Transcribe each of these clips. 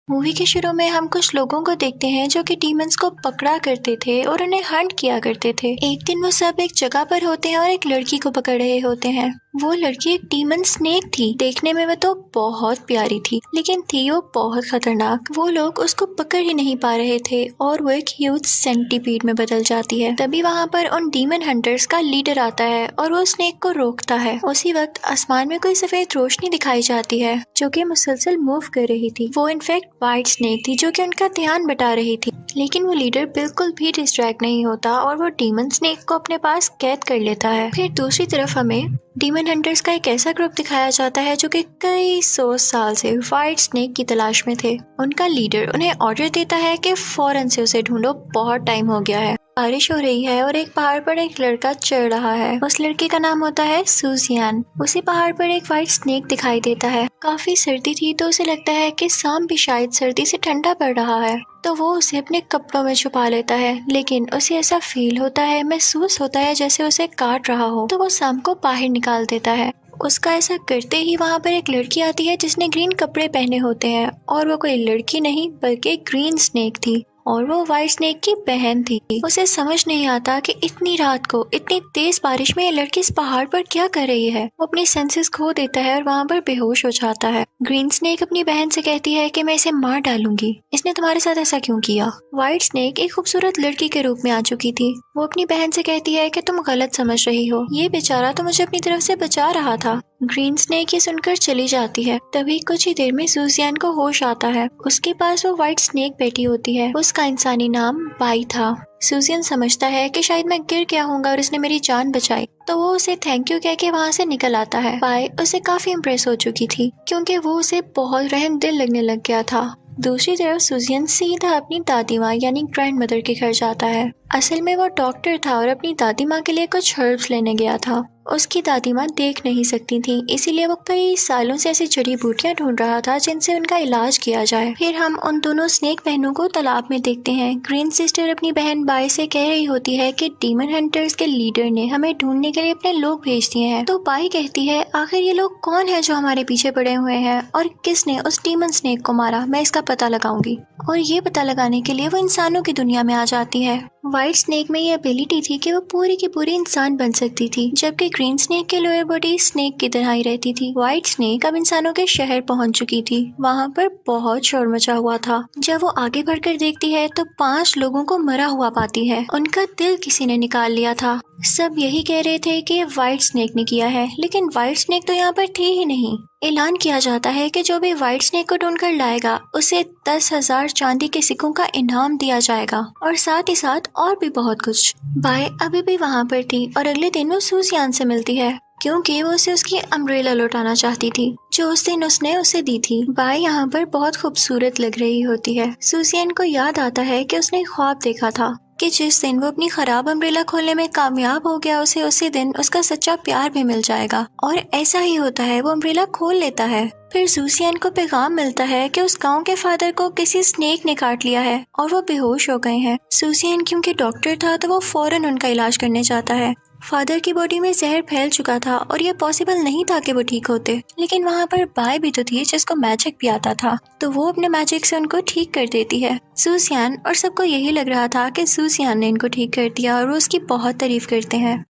Movie के शुरू में हम कुछ लोगों को देखते हैं जो कि डीमंस को पकड़ा करते थे और उन्हें हंट किया करते थे। एक दिन वो सब एक जगह पर होते हैं और एक लड़की को पकड़ रहे होते हैं। वो लड़की एक डीमन स्नेक थी। देखने में वो तो बहुत प्यारी थी, लेकिन थी वो बहुत खतरनाक। वो लोग उसको पकड़ ही नहीं पा रहे थे और वो एक ह्यूज सेंटीपीड में बदल जाती है। तभी वहाँ पर उन डीमन हंटर्स का लीडर आता है और वो स्नेक को रोकता है। उसी वक्त आसमान में कोई सफेद रोशनी दिखाई जाती है जो कि मुसलसल मूव कर रही थी। वो इनफैक्ट व्हाइट स्नेक थी जो कि उनका ध्यान बटा रही थी, लेकिन वो लीडर बिल्कुल भी डिस्ट्रैक्ट नहीं होता और वो डीमन स्नेक को अपने पास कैद कर लेता है। फिर दूसरी तरफ हमें डीमन हंटर्स का एक ऐसा ग्रुप दिखाया जाता है जो कि कई 100 साल से व्हाइट स्नेक की तलाश में थे। उनका लीडर उन्हें ऑर्डर देता है कि फौरन से उसे ढूंढो, बहुत टाइम हो गया है। बारिश हो रही है और एक पहाड़ पर एक लड़का चढ़ रहा है। उस लड़के का नाम होता है सूजियान। उसी पहाड़ पर एक व्हाइट स्नेक दिखाई देता है। काफी सर्दी थी तो उसे लगता है कि शाम भी शायद सर्दी से ठंडा पड़ रहा है, तो वो उसे अपने कपड़ों में छुपा लेता है। लेकिन उसे ऐसा फील होता है, महसूस होता है जैसे उसे काट रहा हो, तो वो शाम को बाहर निकाल देता है। उसका ऐसा करते ही वहाँ पर एक लड़की आती है जिसने ग्रीन कपड़े पहने होते हैं, और वो कोई लड़की नहीं बल्कि एक ग्रीन स्नेक थी और वो व्हाइट स्नेक की बहन थी। उसे समझ नहीं आता कि इतनी रात को इतनी तेज बारिश में ये लड़की इस पहाड़ पर क्या कर रही है। वो अपनी सेंसेस खो देता है और वहाँ पर बेहोश हो जाता है। ग्रीन स्नेक अपनी बहन से कहती है कि मैं इसे मार डालूंगी, इसने तुम्हारे साथ ऐसा क्यों किया। व्हाइट स्नेक एक खूबसूरत लड़की के रूप में आ चुकी थी। वो अपनी बहन से कहती है कि तुम गलत समझ रही हो, ये बेचारा तो मुझे अपनी तरफ से बचा रहा था। ग्रीन स्नेक ये सुनकर चली जाती है। तभी कुछ ही देर में सूजियान को होश आता है। उसके पास वो व्हाइट स्नेक बैठी होती है। उसका इंसानी नाम बाई था। सूजियन समझता है कि शायद मैं गिर गया हूँगा और उसने मेरी जान बचाई, तो वो उसे थैंक यू कह के वहाँ से निकल आता है। बाई उसे काफी इम्प्रेस हो चुकी थी क्योंकि वो उसे बहुत रहम दिल लगने लग गया था। दूसरी तरफ सूजियन सीधा अपनी दादी माँ यानी ग्रैंड मदर के घर जाता है। असल में वो डॉक्टर था और अपनी दादी माँ के लिए कुछ हर्ब्स लेने गया था। उसकी दादी माँ देख नहीं सकती थी, इसीलिए वो कई सालों से ऐसी जड़ी बूटियां ढूंढ रहा था जिनसे उनका इलाज किया जाए। फिर हम उन दोनों स्नेक बहनों को तालाब में देखते हैं। ग्रीन सिस्टर अपनी बहन बाई से कह रही होती है कि डीमन हंटर्स के लीडर ने हमें ढूंढने के लिए अपने लोग भेज दिए हैं। तो बाई कहती है आखिर ये लोग कौन है जो हमारे पीछे पड़े हुए हैं और किसने उस डीमन स्नेक को मारा, मैं इसका पता लगाऊंगी। और ये पता लगाने के लिए वो इंसानों की दुनिया में आ जाती है। व्हाइट स्नेक में ये एबिलिटी थी कि वो पूरी की पूरी इंसान बन सकती थी, जबकि ग्रीन स्नेक की लोअर बॉडी स्नेक की तरह ही रहती थी। व्हाइट स्नेक अब इंसानों के शहर पहुंच चुकी थी। वहाँ पर बहुत शोर मचा हुआ था। जब वो आगे बढ़कर देखती है तो 5 लोगों को मरा हुआ पाती है। उनका दिल किसी ने निकाल लिया था। सब यही कह रहे थे कि व्हाइट स्नेक ने किया है, लेकिन व्हाइट स्नेक तो यहाँ पर थी ही नहीं। ऐलान किया जाता है कि जो भी व्हाइट स्नेक को ढूंढकर लाएगा उसे 10,000 चांदी के सिक्कों का इनाम दिया जाएगा और साथ ही साथ और भी बहुत कुछ। बाई अभी भी वहाँ पर थी और अगले दिन वो सूजियान से मिलती है क्योंकि वो उसे उसकी अम्ब्रेला लौटाना चाहती थी जो उस दिन उसने उसे दी थी। बाई यहाँ पर बहुत खूबसूरत लग रही होती है। सूजियान को याद आता है कि उसने ख्वाब देखा था कि जिस दिन वो अपनी खराब अम्ब्रेला खोलने में कामयाब हो गया उसे उसी दिन उसका सच्चा प्यार भी मिल जाएगा। और ऐसा ही होता है, वो अम्ब्रेला खोल लेता है। फिर सूजियान को पैगाम मिलता है कि उस गांव के फादर को किसी स्नेक ने काट लिया है और वो बेहोश हो गए हैं। सूजियान क्योंकि डॉक्टर था तो वो फौरन उनका इलाज करने चाहता है। फादर की बॉडी में जहर फैल चुका था और ये पॉसिबल नहीं था कि वो ठीक होते, लेकिन वहाँ पर बाई भी तो थी जिसको मैजिक भी आता था, तो वो अपने मैजिक से उनको ठीक कर देती है। सूजियान और सबको यही लग रहा था कि सूजियान ने इनको ठीक कर दिया और वो उसकी बहुत तारीफ करते हैं।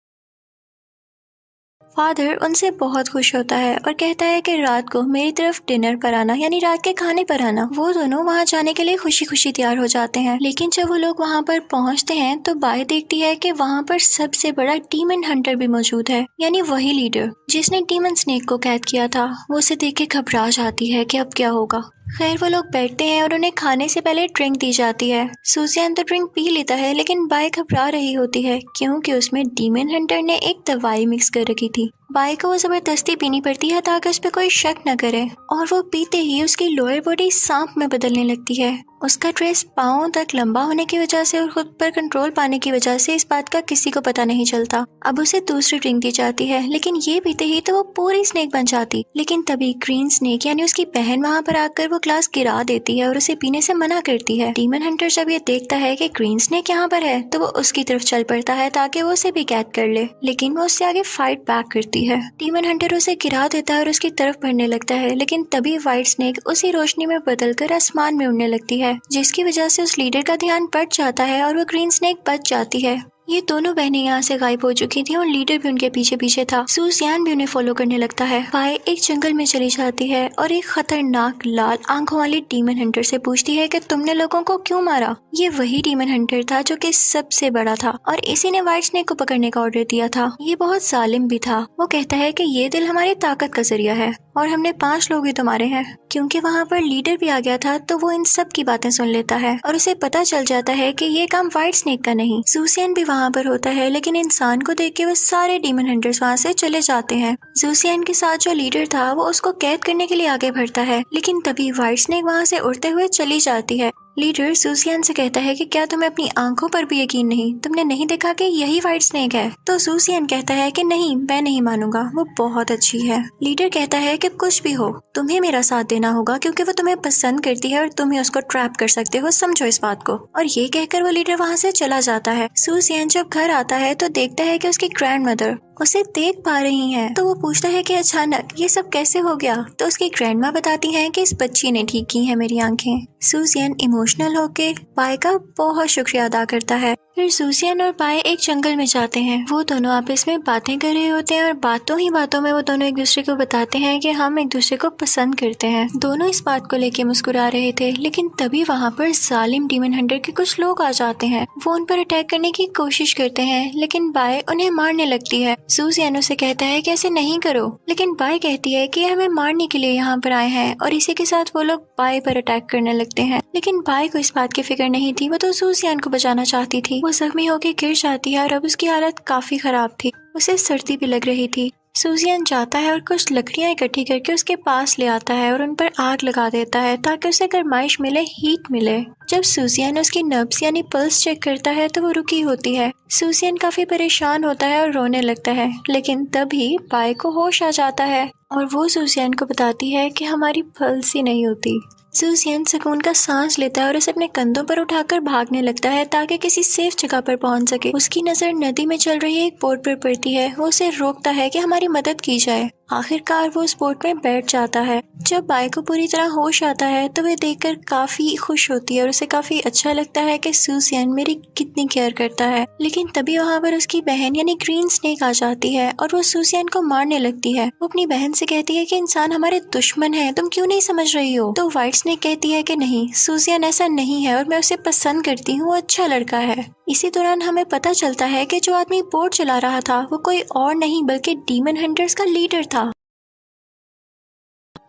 फादर उनसे बहुत खुश होता है और कहता है कि रात को मेरी तरफ डिनर पर आना, यानी रात के खाने पर आना। वो दोनों वहाँ जाने के लिए खुशी खुशी तैयार हो जाते हैं। लेकिन जब वो लोग वहाँ पर पहुँचते हैं तो बाई देखती है कि वहाँ पर सबसे बड़ा डीमन हंटर भी मौजूद है, यानी वही लीडर जिसने डीमन स्नेक को कैद किया था। वो उसे देख के घबरा जाती है कि अब क्या होगा। खैर वो लोग बैठते हैं और उन्हें खाने से पहले ड्रिंक दी जाती है। सूजियान तो ड्रिंक पी लेता है, लेकिन बाई घबरा रही होती है क्योंकि उसमें डीमन हंटर ने एक दवाई मिक्स कर रखी थी। बाई को वो जबरदस्ती पीनी पड़ती है ताकि उस पर कोई शक न करे, और वो पीते ही उसकी लोअर बॉडी सांप में बदलने लगती है। उसका ड्रेस पाँव तक लंबा होने की वजह से और खुद पर कंट्रोल पाने की वजह से इस बात का किसी को पता नहीं चलता। अब उसे दूसरी ड्रिंक दी जाती है, लेकिन ये पीते ही तो वो पूरी स्नेक बन जाती। लेकिन तभी ग्रीन स्नेक यानी उसकी बहन वहाँ पर आकर वो ग्लास गिरा देती है और उसे पीने से मना करती है। डीमन हंटर जब ये देखता है कि ग्रीन स्नेक यहाँ पर है तो वो उसकी तरफ चल पड़ता है ताकि वो उसे भी कैद कर ले, लेकिन वो उससे आगे फाइट बैक करती होती है। डीमन हंटर उसे गिरा देता है और उसकी तरफ बढ़ने लगता है, लेकिन तभी व्हाइट स्नेक उसी रोशनी में बदलकर आसमान में उड़ने लगती है, जिसकी वजह से उस लीडर का ध्यान बट जाता है और वो ग्रीन स्नेक बच जाती है। ये दोनों बहनें यहाँ से गायब हो चुकी थी और लीडर भी उनके पीछे पीछे था। सूजियान भी उन्हें फॉलो करने लगता है। पाए एक जंगल में चली जाती है और एक खतरनाक लाल आंखों वाली डीमन हंटर से पूछती है कि तुमने लोगों को क्यों मारा। ये वही डीमन हंटर था जो कि सबसे बड़ा था और इसी ने व्हाइट स्नेक को पकड़ने का ऑर्डर दिया था। ये बहुत जालिम भी था। वो कहता है कि ये दिल हमारी ताकत का जरिया है और हमने 5 लोग ही तो मारे हैं। क्योंकि वहाँ पर लीडर भी आ गया था तो वो इन सब की बातें सुन लेता है और उसे पता चल जाता है कि ये काम व्हाइट स्नेक का नहीं, सूसियन भी वहाँ पर होता है। लेकिन इंसान को देख के वो सारे डीमन हंटर्स वहाँ से चले जाते हैं। सूसियन के साथ जो लीडर था वो उसको कैद करने के लिए आगे बढ़ता है, लेकिन तभी व्हाइट स्नेक वहाँ से उड़ते हुए चली जाती है। लीडर सूसियन से कहता है कि क्या तुम्हें अपनी आंखों पर भी यकीन नहीं, तुमने नहीं देखा कि यही व्हाइट स्नेक है। तो सूसियन कहता है कि नहीं, मैं नहीं मानूंगा, वो बहुत अच्छी है। लीडर कहता है कि कुछ भी हो तुम्हें मेरा साथ देना होगा क्योंकि वो तुम्हें पसंद करती है और तुम ही उसको ट्रैप कर सकते हो, समझो इस बात को। और ये कहकर वो लीडर वहाँ से चला जाता है। सूसियन जब घर आता है तो देखता है कि उसकी ग्रैंडमदर उसे देख पा रही हैं। तो वो पूछता है कि अचानक ये सब कैसे हो गया। तो उसकी ग्रैंडमा बताती हैं कि इस बच्ची ने ठीक की है मेरी आंखें। सूसियन इमोशनल होके पाए का बहुत शुक्रिया अदा करता है। फिर सूसियन और पाए एक जंगल में जाते हैं। वो दोनों आपस में बातें कर रहे होते हैं और बातों ही बातों में वो दोनों एक दूसरे को बताते हैं कि हम एक दूसरे को पसंद करते हैं। दोनों इस बात को लेके मुस्कुरा रहे थे, लेकिन तभी वहाँ पर जालिम डीमन हंटर के कुछ लोग आ जाते हैं। वो उन पर अटैक करने की कोशिश करते हैं, लेकिन बाय उन्हें मारने लगती है। सूसियन उसे कहता है कि ऐसे नहीं करो, लेकिन बाय कहती है कि हमें मारने के लिए यहाँ पर आए हैं और इसी के साथ वो लोग बाय पर अटैक करने लगते हैं। लेकिन बाय को इस बात की फिक्र नहीं थी, वो तो सूसियन को बचाना चाहती थी। वो जख्मी होकर गिर जाती है और अब उसकी हालत काफी खराब थी। उसे सर्दी भी लग रही थी। सूसियन जाता है और कुछ लकड़ियां इकट्ठी करके उसके पास ले आता है और उन पर आग लगा देता है ताकि उसे गर्माइश मिले, हीट मिले। जब सूसियन उसकी नब्ज यानी पल्स चेक करता है तो वो रुकी होती है। सूसियन काफी परेशान होता है और रोने लगता है, लेकिन तभी बाय को होश आ जाता है और वो सूसियन को बताती है कि हमारी पल्स ही नहीं होती। सूसियन सुकून का सांस लेता है और उसे अपने कंधों पर उठाकर भागने लगता है ताकि किसी सेफ जगह पर पहुंच सके। उसकी नजर नदी में चल रही एक बोट पर पड़ती है। वो उसे रोकता है कि हमारी मदद की जाए। आखिरकार वो उस बोट में बैठ जाता है। जब बाय को पूरी तरह होश आता है तो वे देखकर काफी खुश होती है और उसे काफी अच्छा लगता है कि सूसियन मेरी कितनी केयर करता है। लेकिन तभी वहाँ पर उसकी बहन यानी ग्रीन स्नेक आ जाती है और वो सूसियन को मारने लगती है। वो अपनी बहन से कहती है कि इंसान हमारे दुश्मन है, तुम क्यों नहीं समझ रही हो। तो व्हाइट स्नेक कहती है कि नहीं, सूसियन ऐसा नहीं है और मैं उसे पसंद करती हूँ, वो अच्छा लड़का है। इसी दौरान हमें पता चलता है कि जो आदमी बोट चला रहा था वो कोई और नहीं बल्कि डीमन हंटर्स का लीडर था।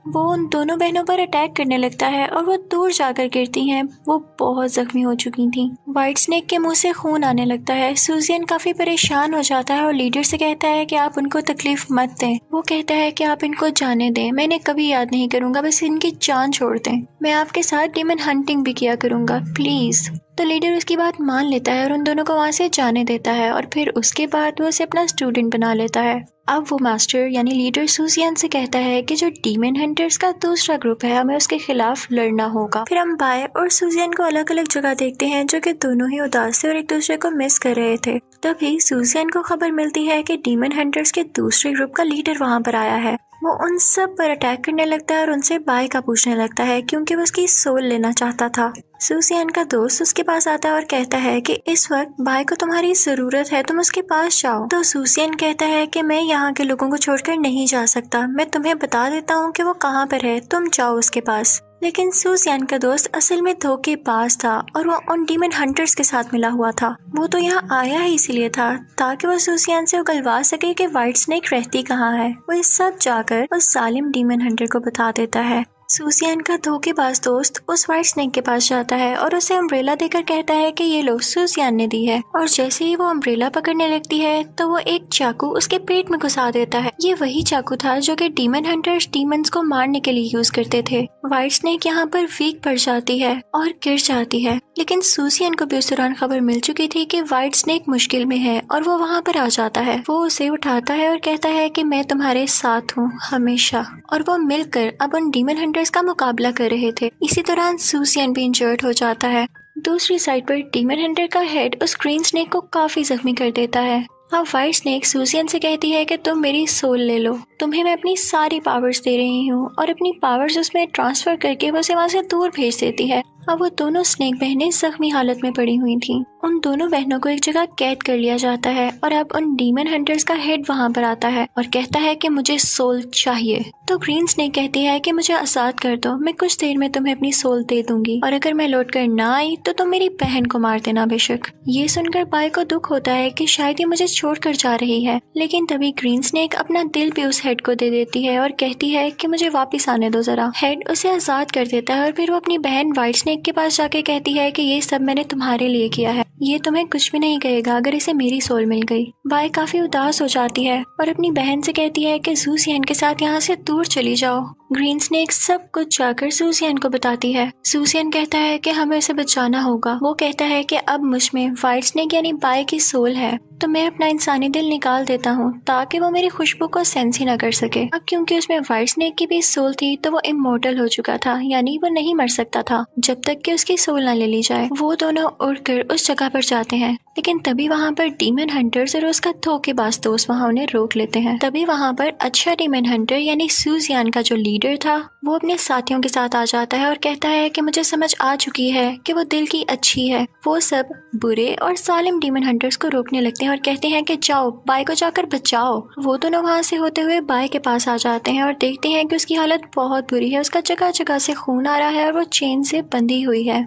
वो उन दोनों बहनों पर अटैक करने लगता है और वो दूर जाकर गिरती हैं। वो बहुत जख्मी हो चुकी थी। व्हाइट स्नेक के मुंह से खून आने लगता है। सूसियन काफी परेशान हो जाता है और लीडर से कहता है कि आप उनको तकलीफ मत दें। वो कहता है कि आप इनको जाने दें, मैं इन्हें कभी याद नहीं करूंगा, बस इनकी जान छोड़ दें। मैं आपके साथ डीमन हंटिंग भी किया करूंगा, प्लीज। तो लीडर उसकी बात मान लेता है और उन दोनों को वहाँ से जाने देता है और फिर उसके बाद वो उसे अपना स्टूडेंट बना लेता है। अब वो मास्टर यानी लीडर सूसियन से कहता है कि जो डीमन हंटर्स का दूसरा ग्रुप है हमें उसके खिलाफ लड़ना होगा। फिर हम बाय और सूसियन को अलग अलग जगह देखते हैं जो कि दोनों ही उदास थे और एक दूसरे को मिस कर रहे थे। तभी सूसियन को खबर मिलती है कि डीमन हंटर्स के दूसरे ग्रुप का लीडर वहाँ पर आया है। वो उन सब पर अटैक करने लगता है और उनसे बाय का पूछने लगता है क्योंकि वो उसकी सोल लेना चाहता था। सूसियन का दोस्त उसके पास आता है और कहता है कि इस वक्त बाय को तुम्हारी जरूरत है, तुम उसके पास जाओ। तो सूसियन कहता है कि मैं यहाँ के लोगों को छोड़कर नहीं जा सकता, मैं तुम्हें बता देता हूँ कि वो कहाँ पर है, तुम जाओ उसके पास। लेकिन सूसियन का दोस्त असल में धोखेबाज था और वो उन डीमन हंटर्स के साथ मिला हुआ था। वो तो यहाँ आया ही इसलिए था ताकि वो सूसियन से उगलवा सके कि व्हाइट स्नेक रहती कहाँ है। वो ये सब जाकर उस जालिम डीमन हंटर को बता देता है। सूसियन का धोखेबाज दोस्त उस व्हाइट स्नेक के पास जाता है और उसे अम्ब्रेला देकर कहता है कि ये लो, सूसियन ने दी है। और जैसे ही वो अम्ब्रेला पकड़ने लगती है तो वो एक चाकू उसके पेट में घुसा देता है। ये वही चाकू था जो कि डीमन हंटर्स डीमंस को मारने के लिए यूज करते थे। व्हाइट स्नेक यहाँ पर वीक पड़ जाती है और गिर जाती है, लेकिन सूसियन को भी उस दौरान खबर मिल चुकी थी कि व्हाइट स्नेक मुश्किल में है और वो वहाँ पर आ जाता है। वो उसे उठाता है और कहता है कि मैं तुम्हारे साथ हूँ हमेशा। और वो मिलकर अब उन डीमन हंटर्स का मुकाबला कर रहे थे। इसी दौरान सूसियन भी इंजर्ड हो जाता है। दूसरी साइड पर डीमन हंटर का हेड उस ग्रीन स्नेक को काफी जख्मी कर देता है। अब व्हाइट स्नेक सूजियन से कहती है कि तुम मेरी सोल ले लो, तुम्हें मैं अपनी सारी पावर्स दे रही हूँ, और अपनी पावर्स उसमें ट्रांसफर करके वो उसे वहाँ से दूर भेज देती है। अब वो दोनों स्नेक बहनें जख्मी हालत में पड़ी हुई थीं। उन दोनों बहनों को एक जगह कैद कर लिया जाता है और अब उन डीमन हंटर्स का हेड वहाँ पर आता है और कहता है कि मुझे सोल चाहिए। तो ग्रीन स्नेक कहती है कि मुझे आज़ाद कर दो, मैं कुछ देर में तुम्हें अपनी सोल दे दूंगी, और अगर मैं लौट कर ना आई तो तुम मेरी बहन को मार देना बेशक। ये सुनकर बाय को दुख होता है कि शायद ये मुझे छोड़कर जा रही है, लेकिन तभी ग्रीन स्नेक अपना दिल भी उस हेड को दे देती है और कहती है कि मुझे वापस आने दो जरा। हेड उसे आज़ाद कर देता है और फिर वो अपनी बहन व्हाइट स्नेक के पास जाके कहती है कि ये सब मैंने तुम्हारे लिए किया है, ये तुम्हें कुछ भी नहीं कहेगा अगर इसे मेरी सोल मिल गई। बाय काफी उदास हो जाती है और अपनी बहन से कहती है कि सूजियन के साथ यहाँ से दूर चली जाओ। ग्रीन स्नेक सब कुछ जाकर सूजियन को बताती है। सूजियन कहता है कि हमें उसे बचाना होगा। वो कहता है कि अब मुझ में व्हाइट स्नेक यानी बाय की सोल है, तो मैं अपना इंसानी दिल निकाल देता हूँ ताकि वो मेरी खुशबू को सेंस ही ना कर सके। अब क्योंकि उसमें व्हाइट स्नेक की भी सोल थी तो वो इमोर्टल हो चुका था, यानी वो नहीं मर सकता था जब तक कि उसकी सोल ना ले ली जाए। वो दोनों उड़कर उस जगह पर जाते हैं, लेकिन तभी वहाँ पर डीमन हंटर्स और उसका धोखेबाज दोस्त वहाँ उन्हें रोक लेते हैं। तभी वहाँ पर अच्छा डीमन हंटर यानी सूजियन का जो लीडर था वो अपने साथियों के साथ आ जाता है और कहता है कि मुझे समझ आ चुकी है कि वो दिल की अच्छी है। वो सब बुरे और सालिम डीमन हंटर्स को रोकने लगते हैं और कहते हैं कि जाओ बाय को जाकर बचाओ। वो दोनों वहाँ से होते हुए बाय के पास आ जाते हैं और देखते हैं कि उसकी हालत बहुत बुरी है, उसका जगह जगह से खून आ रहा है और वो चेन से बंधी हुई है।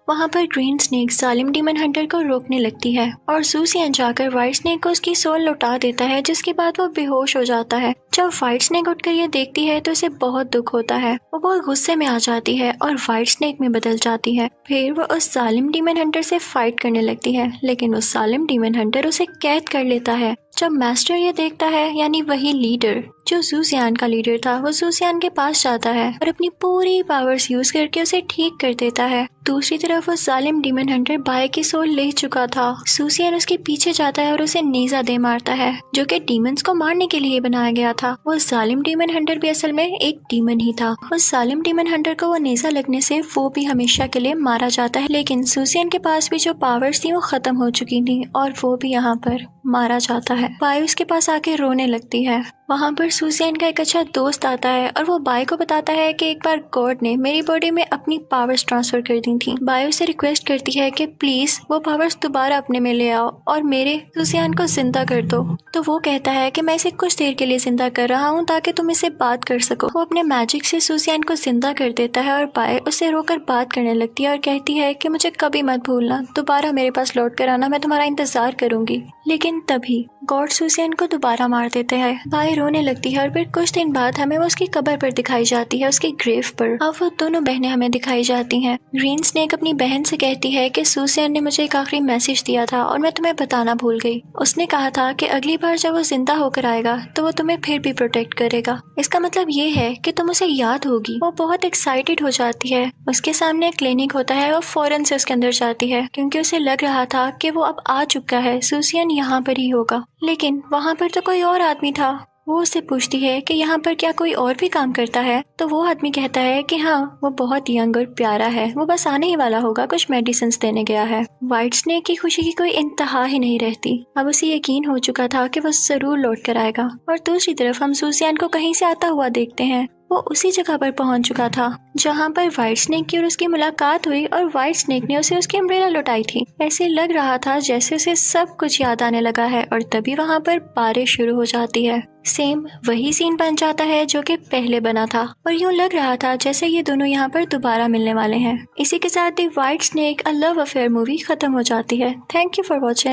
वहाँ पर ग्रीन स्नेक सालिम डीमन हंटर को रोकने लगती है और सूजियन जाकर व्हाइट स्नेक को उसकी सोल लौटा देता है, जिसके बाद वो बेहोश हो जाता है। जब व्हाइट स्नेक उठकर ये देखती है तो उसे बहुत दुख होता है। वो बहुत गुस्से में आ जाती है और व्हाइट स्नेक में बदल जाती है। फिर वो उस सालिम डीमन हंटर से फाइट करने लगती है, लेकिन उस सालिम डीमन हंटर उसे कैद कर लेता है। जब मास्टर ये देखता है, यानी वही लीडर जो सूजियन का लीडर था, वो सूजियन के पास जाता है और अपनी पूरी पावर्स यूज करके उसे ठीक कर देता है। दूसरी तरफ वो जालिम डीमन हंटर बाय की सोल ले चुका था। सूजियन उसके पीछे जाता है और उसे नेजा दे मारता है, जो कि डीमंस को मारने के लिए बनाया गया था। वो जालिम डीमन हंटर भी असल में एक डीमन ही था। उस जालिम डीमन हंटर को वो नेजा लगने से वो भी हमेशा के लिए मारा जाता है, लेकिन सूजियन के पास भी जो पावर्स थी वो खत्म हो चुकी थी और वो भी यहाँ पर मारा जाता है। बाय उसके पास आके रोने लगती है। वहाँ पर सूजियन का एक अच्छा दोस्त आता है और वो बाय को बताता है कि एक बार गॉड ने मेरी बॉडी में अपनी पावर्स ट्रांसफर कर दी थी। बाय उसे रिक्वेस्ट करती है कि प्लीज वो पावर्स दोबारा अपने में ले आओ और मेरे सूजियन को जिंदा कर दो। तो वो कहता है कि मैं इसे कुछ देर के लिए जिंदा कर रहा हूँ ताकि तुम इसे बात कर सको। वो अपने मैजिक से सूजियन को जिंदा कर देता है और बाय उसे रोकर बात करने लगती है और कहती है कि मुझे कभी मत भूलना, दोबारा मेरे पास लौट कर आना, मैं तुम्हारा इंतजार करूंगी। लेकिन तभी गॉड सूजियन को दोबारा मार देते हैं। बाय रोने लगती है और फिर कुछ दिन बाद हमें वो उसकी कब्र पर दिखाई जाती है, उसकी ग्रेव पर। अब वो दोनों बहनें हमें दिखाई जाती हैं। ग्रीन स्नेक अपनी बहन से कहती है कि सूजियन ने मुझे एक आखिरी मैसेज दिया था और मैं तुम्हें बताना भूल गई। उसने कहा था कि अगली बार जब वो जिंदा होकर आएगा तो वो तुम्हें फिर भी प्रोटेक्ट करेगा। इसका मतलब ये है कि तुम उसे याद होगी। वो बहुत एक्साइटेड हो जाती है। उसके सामने एक क्लिनिक होता है, वो फौरन से उसके अंदर जाती है क्योंकि उसे लग रहा था कि वो अब आ चुका है, सूजियन यहाँ पर ही होगा। लेकिन वहाँ पर तो कोई और आदमी था। वो उससे पूछती है कि यहाँ पर क्या कोई और भी काम करता है, तो वो आदमी कहता है कि हाँ, वो बहुत यंग और प्यारा है, वो बस आने ही वाला होगा, कुछ मेडिसिन देने गया है। व्हाइट स्नेक की खुशी की कोई इंतहा ही नहीं रहती। अब उसे यकीन हो चुका था कि वो जरूर लौट कर आएगा। और दूसरी तरफ हम सूजियन को कहीं से आता हुआ देखते हैं। वो उसी जगह पर पहुंच चुका था जहां पर व्हाइट स्नेक की और उसकी मुलाकात हुई और व्हाइट स्नेक ने उसे उसकी अम्ब्रेला लौटाई थी। ऐसे लग रहा था जैसे उसे सब कुछ याद आने लगा है और तभी वहां पर बारिश शुरू हो जाती है। सेम वही सीन बन जाता है जो कि पहले बना था और यूं लग रहा था जैसे ये दोनों यहाँ पर दोबारा मिलने वाले हैं। इसी के साथ ही white snake a love affair movie खत्म हो जाती है। Thank you for watching.